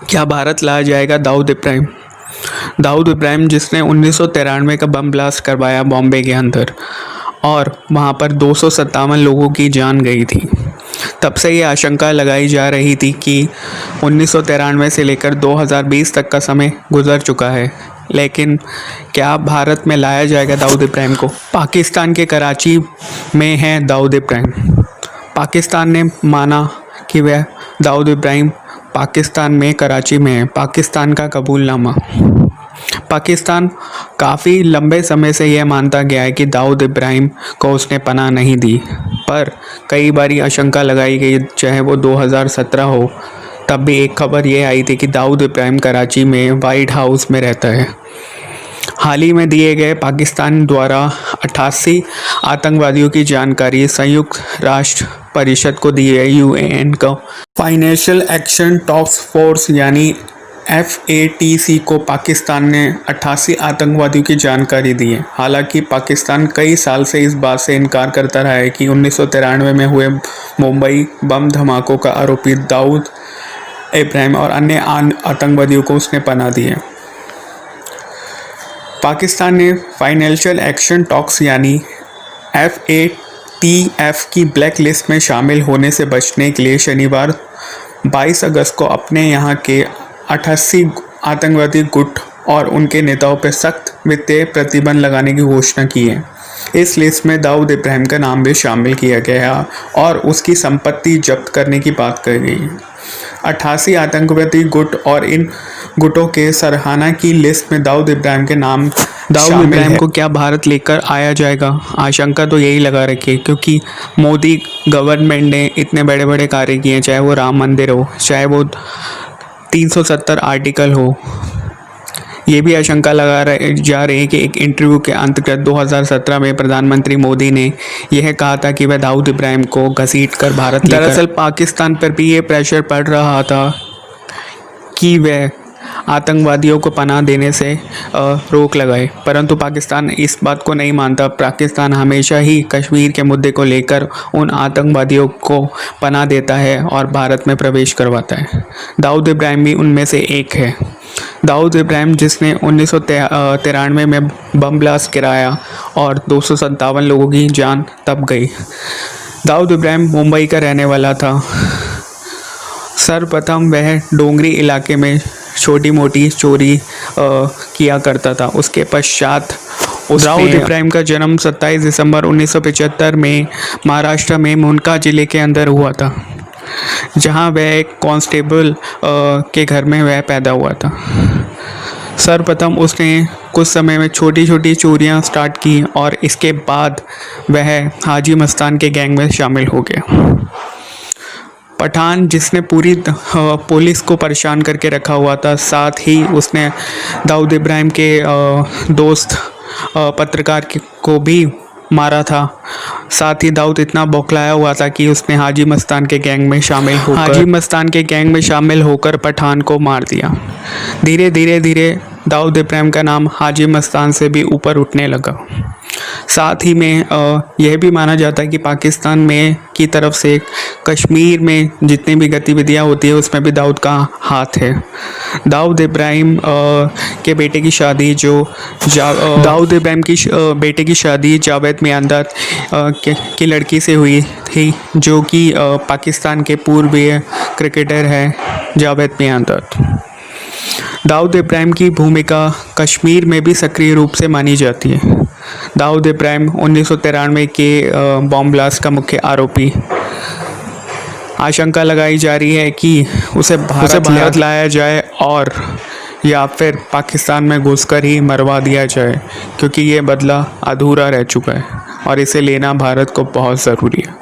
क्या भारत लाया जाएगा दाऊद इब्राहिम? दाऊद इब्राहिम जिसने 1993 का बम ब्लास्ट करवाया बॉम्बे के अंदर और वहाँ पर 257 लोगों की जान गई थी। तब से ये आशंका लगाई जा रही थी कि 1993 से लेकर 2020 तक का समय गुजर चुका है, लेकिन क्या भारत में लाया जाएगा दाऊद इब्राहिम को? पाकिस्तान के कराची में है दाऊद इब्राहिम। पाकिस्तान ने माना कि वह दाऊद इब्राहिम पाकिस्तान में कराची में है। पाकिस्तान का कबूलनामा। पाकिस्तान काफ़ी लंबे समय से यह मानता गया है कि दाऊद इब्राहिम को उसने पनाह नहीं दी, पर कई बारी आशंका लगाई गई, चाहे वो 2017 हो, तब भी एक खबर ये आई थी कि दाऊद इब्राहिम कराची में वाइट हाउस में रहता है। हाल ही में दिए गए पाकिस्तान द्वारा 88 आतंकवादियों की जानकारी संयुक्त राष्ट्र परिषद को दी है। यूएन का फाइनेंशियल एक्शन टास्क फोर्स यानी FATC को पाकिस्तान ने 88 आतंकवादियों की जानकारी दी है। हालांकि पाकिस्तान कई साल से इस बात से इनकार करता रहा है कि 1993 में हुए मुंबई बम धमाकों का आरोपी दाऊद इब्राहिम और अन्य आतंकवादियों को उसने पनाह दी है। पाकिस्तान ने फाइनेंशियल एक्शन टॉक्स यानी FATF की ब्लैक लिस्ट में शामिल होने से बचने के लिए शनिवार 22 अगस्त को अपने यहाँ के 88 आतंकवादी गुट और उनके नेताओं पर सख्त वित्तीय प्रतिबंध लगाने की घोषणा की है। इस लिस्ट में दाऊद इब्राहिम का नाम भी शामिल किया गया और उसकी संपत्ति जब्त करने की बात कही गई है। 88 आतंकवादी गुट और इन गुटों के सरहाना की लिस्ट में दाऊद इब्राहिम के नाम दाऊद इब्राहिम को क्या भारत लेकर आया जाएगा? आशंका तो यही लगा रखी है, क्योंकि मोदी गवर्नमेंट ने इतने बड़े बड़े कार्य किए, चाहे वो राम मंदिर हो, चाहे वो 370 आर्टिकल हो। ये भी आशंका जा रही है कि एक इंटरव्यू के अंतर्गत 2017 में प्रधानमंत्री मोदी ने यह कहा था कि वह दाऊद इब्राहिम को घसीटकर भारत लेकर। दरअसल पाकिस्तान पर भी ये प्रेशर पड़ रहा था कि वह आतंकवादियों को पनाह देने से रोक लगाए, परंतु पाकिस्तान इस बात को नहीं मानता। पाकिस्तान हमेशा ही कश्मीर के मुद्दे को लेकर उन आतंकवादियों को पनाह देता है और भारत में प्रवेश करवाता है। दाऊद इब्राहिम भी उनमें से एक है। दाऊद इब्राहिम जिसने 1993 में बम ब्लास्ट गिराया और 257 लोगों की जान तब गई। दाऊद इब्राहिम मुंबई का रहने वाला था। सर्वप्रथम वह डोंगरी इलाके में छोटी मोटी चोरी किया करता था। उसके पश्चात दाऊद इब्राहिम का जन्म 27 दिसंबर 1975 में महाराष्ट्र में मुनका ज़िले के अंदर हुआ था, जहां वह एक कांस्टेबल के घर में वह पैदा हुआ था। सर्वप्रथम उसने कुछ समय में छोटी छोटी चोरियां स्टार्ट की और इसके बाद वह हाजी मस्तान के गैंग में शामिल हो गया। पठान जिसने पूरी पुलिस को परेशान करके रखा हुआ था, साथ ही उसने दाऊद इब्राहिम के दोस्त पत्रकार को भी मारा था। साथ ही दाऊद इतना बौखलाया हुआ था कि उसने हाजी मस्तान के गैंग में शामिल होकर पठान को मार दिया। धीरे धीरे दाऊद इब्राहिम का नाम हाजी मस्तान से भी ऊपर उठने लगा। साथ ही में यह भी माना जाता है कि पाकिस्तान में की तरफ से कश्मीर में जितनी भी गतिविधियां होती है उसमें भी दाऊद का हाथ है। दाऊद इब्राहिम के बेटे की शादी बेटे की शादी जावेद मियांदाद की लड़की से हुई थी, जो कि पाकिस्तान के पूर्वीय क्रिकेटर है जावेद मियांदाद। दाऊद इब्राहिम की भूमिका कश्मीर में भी सक्रिय रूप से मानी जाती है। दाऊद इब्राहिम 1993 के बॉम्ब ब्लास्ट का मुख्य आरोपी। आशंका लगाई जा रही है कि उसे भारत लाया जाए और या फिर पाकिस्तान में घुसकर ही मरवा दिया जाए, क्योंकि ये बदला अधूरा रह चुका है और इसे लेना भारत को बहुत ज़रूरी है।